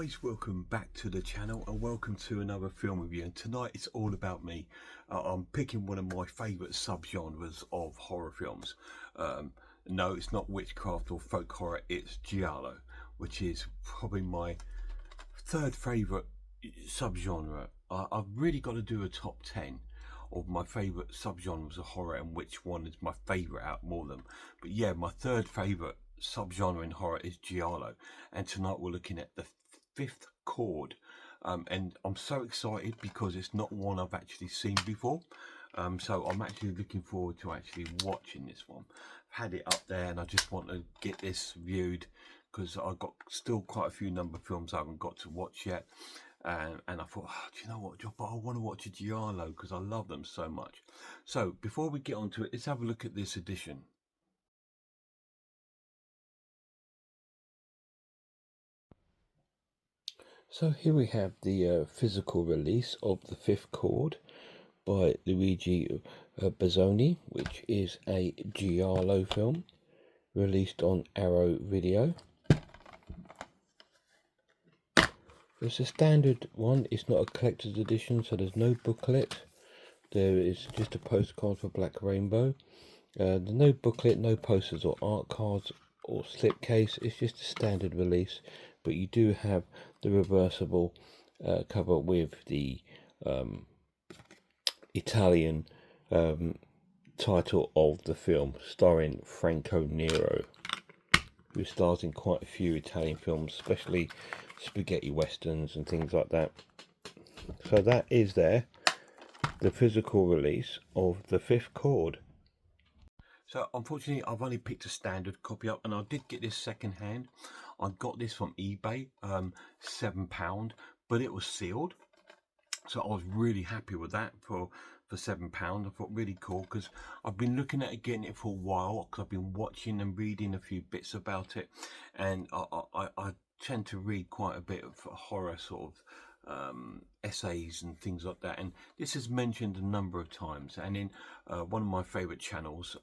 guys, welcome back to the channel and welcome to another film review. And tonight it's all about me. I'm picking one of my favourite subgenres of horror films. No, it's not witchcraft or folk horror, it's Giallo, which is probably my third favourite subgenre. I've really got to do a top 10 of my favourite subgenres of horror and which one is my favourite out of all of them. But yeah, my third favourite subgenre in horror is Giallo, and tonight we're looking at the fifth chord, and I'm so excited because it's not one I've actually seen before, so I'm actually looking forward to actually watching this one. I've had it up there and I just want to get this viewed because I've got still quite a few number of films I haven't got to watch yet, and I thought, do you know what, I want to watch a Giallo because I love them so much. So before we get on to it, let's have a look at this edition. So here we have the physical release of The Fifth Chord by Luigi Bazzoni, which is a Giallo film released on Arrow Video. It's a standard one, it's not a collector's edition, so there's no booklet. There is just a postcard for Black Rainbow. There's no booklet, no posters or art cards or slipcase. It's just a standard release, but you do have the reversible cover with the Italian title of the film, starring Franco Nero, who stars in quite a few Italian films, especially spaghetti westerns and things like that. So that is there, the physical release of The Fifth Chord. So unfortunately I've only picked a standard copy up, and I did get this second hand. I got this from eBay, £7, but it was sealed, so I was really happy with that for £7. I thought really cool because I've been looking at getting it for a while because I've been watching and reading a few bits about it, and I tend to read quite a bit of horror sort of essays and things like that, and this is mentioned a number of times. And in one of my favorite channels,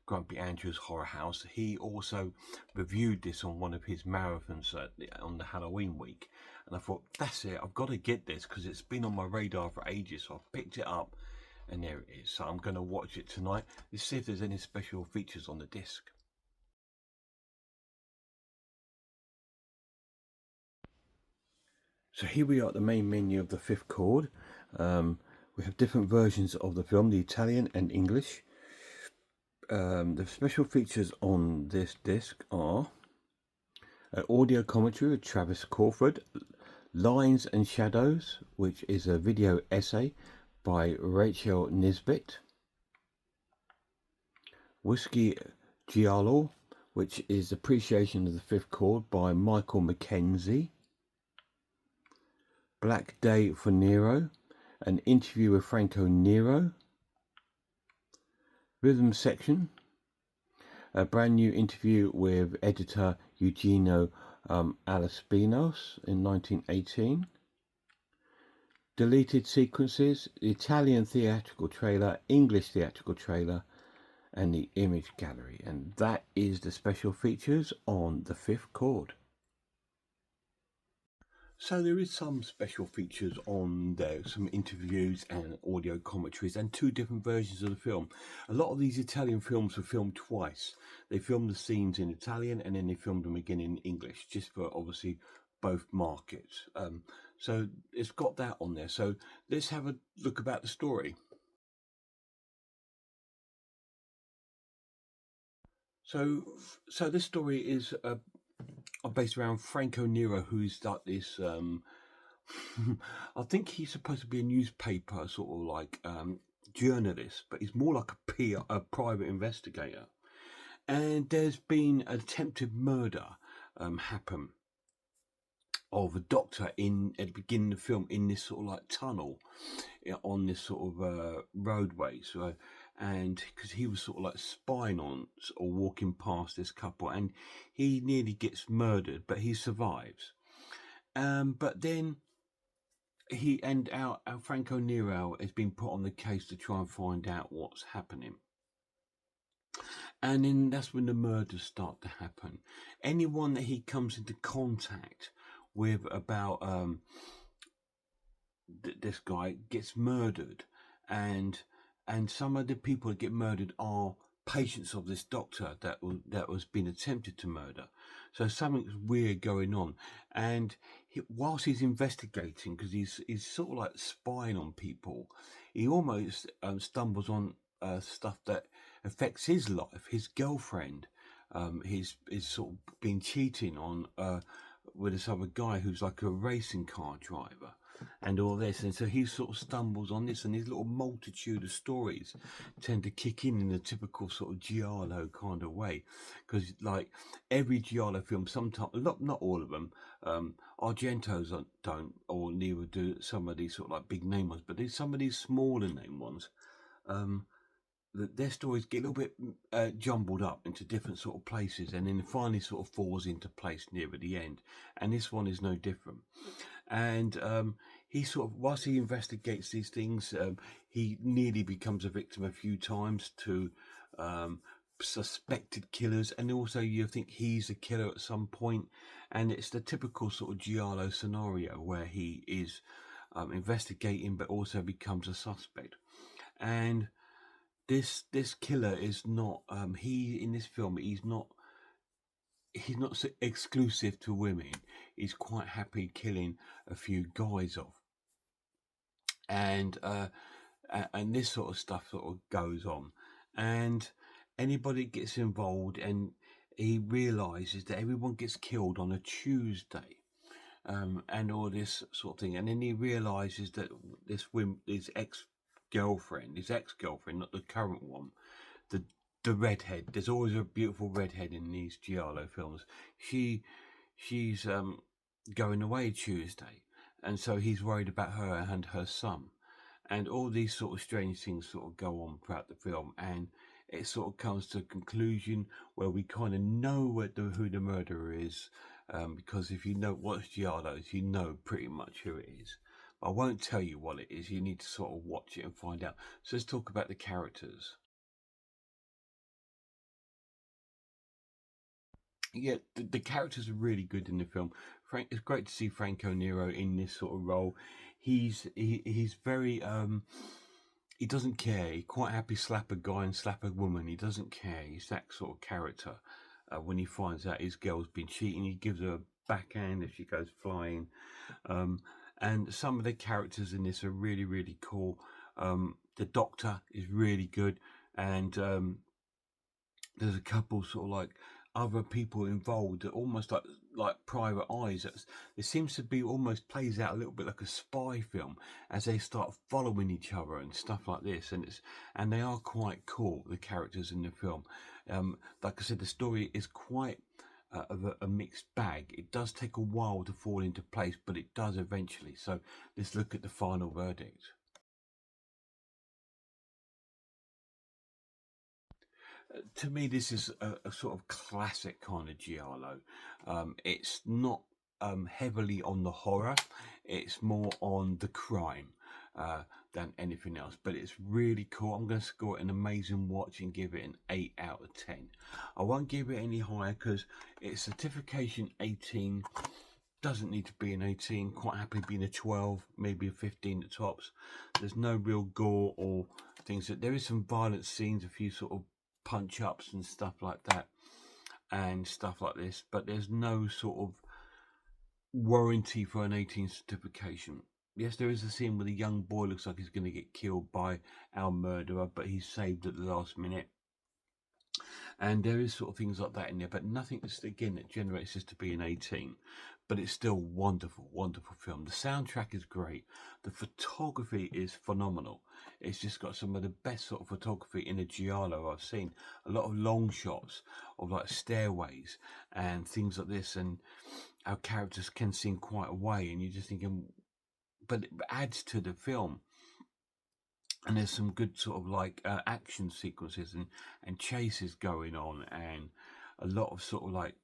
Grumpy Andrew's Horror House, he also reviewed this on one of his marathons on the Halloween week, and I thought, that's it, I've got to get this because it's been on my radar for ages. So I picked it up and there it is. So I'm going to watch it tonight. Let's see if there's any special features on the disc. So here we are at the main menu of The Fifth Chord. We have different versions of the film, the Italian and English. The special features on this disc are an audio commentary with Travis Crawford, Lines and Shadows, which is a video essay by Rachel Nisbet, Whiskey Giallo, which is Appreciation of the Fifth Chord by Michael Mackenzie, Black Day for Nero, an interview with Franco Nero, Rhythm Section, a brand new interview with editor Eugenio Alaspinos in 1918, deleted sequences, the Italian theatrical trailer, English theatrical trailer, and the image gallery. And that is the special features on The Fifth Chord. So there is some special features on there, some interviews and audio commentaries and two different versions of the film. A lot of these Italian films were filmed twice. They filmed the scenes in Italian and then they filmed them again in English, just for obviously both markets. So it's got that on there. So let's have a look about the story. So this story is based around Franco Nero, who's like this I think he's supposed to be a newspaper sort of like journalist, but he's more like a private investigator. And there's been an attempted murder happen of a doctor at the beginning of the film in this sort of like tunnel on this sort of roadway. So, and because he was sort of like spying on or walking past this couple, and he nearly gets murdered, but he survives. But then Franco Nero has been put on the case to try and find out what's happening. And then that's when the murders start to happen. Anyone that he comes into contact with about this guy gets murdered, and some of the people that get murdered are patients of this doctor that was being attempted to murder. So something's weird going on, and whilst he's investigating, because he's sort of like spying on people, he almost stumbles on stuff that affects his life. His girlfriend, he's is sort of been cheating on with this other guy who's like a racing car driver, and all this, and so he sort of stumbles on this, and his little multitude of stories tend to kick in a typical sort of Giallo kind of way, because like every Giallo film, sometimes not all of them, Argento's don't, or neither do some of these sort of like big name ones, but there's some of these smaller name ones. Their stories get a little bit jumbled up into different sort of places, and then finally sort of falls into place near the end. And this one is no different. And he sort of, whilst he investigates these things, he nearly becomes a victim a few times to suspected killers, and also you think he's a killer at some point. And it's the typical sort of Giallo scenario where he is investigating but also becomes a suspect. And this killer is not he in this film he's not so exclusive to women. He's quite happy killing a few guys off, and this sort of stuff sort of goes on, and anybody gets involved, and he realizes that everyone gets killed on a Tuesday, and all this sort of thing, and then he realizes that his ex-girlfriend, not the current one, the redhead. There's always a beautiful redhead in these Giallo films. She's going away Tuesday, and so he's worried about her and her son, and all these sort of strange things sort of go on throughout the film, and it sort of comes to a conclusion where we kind of know who the murderer is, because if you know what's Giallo's, you know pretty much who it is. I won't tell you what it is. You need to sort of watch it and find out. So let's talk about the characters. Yeah, the characters are really good in the film. It's great to see Franco Nero in this sort of role. He's very he doesn't care. He quite happy slap a guy and slap a woman. He doesn't care. He's that sort of character. When he finds out his girl's been cheating, he gives her a backhand if she goes flying. And some of the characters in this are really, really cool. The doctor is really good, and there's a couple sort of like other people involved that almost like private eyes. It seems to be almost plays out a little bit like a spy film as they start following each other and stuff like this, and they are quite cool, the characters in the film. Like I said, the story is quite of a mixed bag. It does take a while to fall into place, but it does eventually. So let's look at the final verdict. To me, this is a sort of classic kind of Giallo. It's not heavily on the horror, it's more on the crime than anything else. But it's really cool. I'm going to score it an amazing watch and give it an 8 out of 10. I won't give it any higher because it's certification 18. Doesn't need to be an 18, quite happy being a 12, maybe a 15 at tops. There's no real gore or things. There is some violent scenes, a few sort of punch ups and stuff like that, and stuff like this, but there's no sort of warranty for an 18 certification. Yes, there is a scene where the young boy looks like he's going to get killed by our murderer, but he's saved at the last minute. And there is sort of things like that in there, but nothing again that generates this to be an 18. But it's still wonderful, wonderful film. The soundtrack is great. The photography is phenomenal. It's just got some of the best sort of photography in a Giallo I've seen. A lot of long shots of like stairways and things like this, and our characters can seem quite away, and you're just thinking, but it adds to the film. And there's some good sort of like action sequences and chases going on, and a lot of sort of like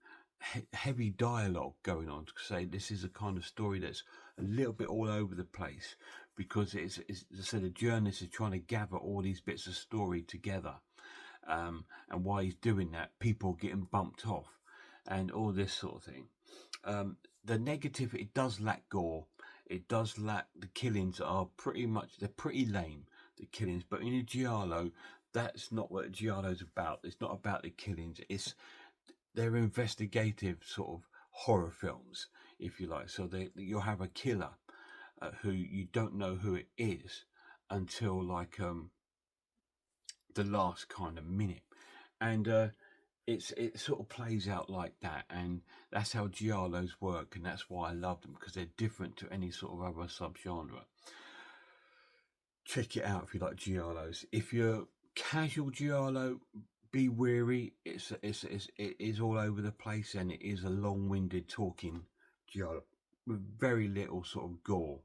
heavy dialogue going on to say this is a kind of story that's a little bit all over the place, because it's so the journalist is trying to gather all these bits of story together, and while he's doing that, people getting bumped off and all this sort of thing. The negative, it does lack gore. It does lack, the killings are they're pretty lame, the killings. But in a Giallo, that's not what Giallo's about. It's not about the killings. They're investigative sort of horror films, if you like. So you'll have a killer who you don't know who it is until like the last kind of minute, and it sort of plays out like that, and that's how giallos work, and that's why I love them, because they're different to any sort of other subgenre. Check it out if you like giallos. If you're casual giallo, be wary. It is all over the place, and it is a long-winded talking giallo with very little sort of gore,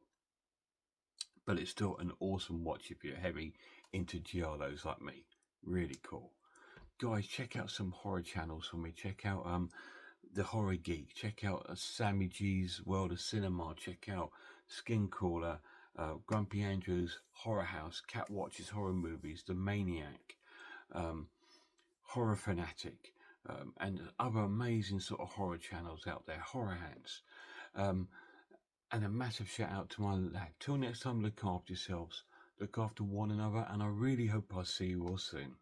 but it's still an awesome watch if you're heavy into giallos like me. Really cool. Guys, check out some horror channels for me. Check out The Horror Geek. Check out Sammy G's World of Cinema. Check out Skin Crawler, Grumpy Andrew's Horror House, Cat Watches Horror Movies, The Maniac, Horror Fanatic, and other amazing sort of horror channels out there. Horror Hands. And a massive shout out to my lab. Till next time, look after yourselves, look after one another, and I really hope I see you all soon.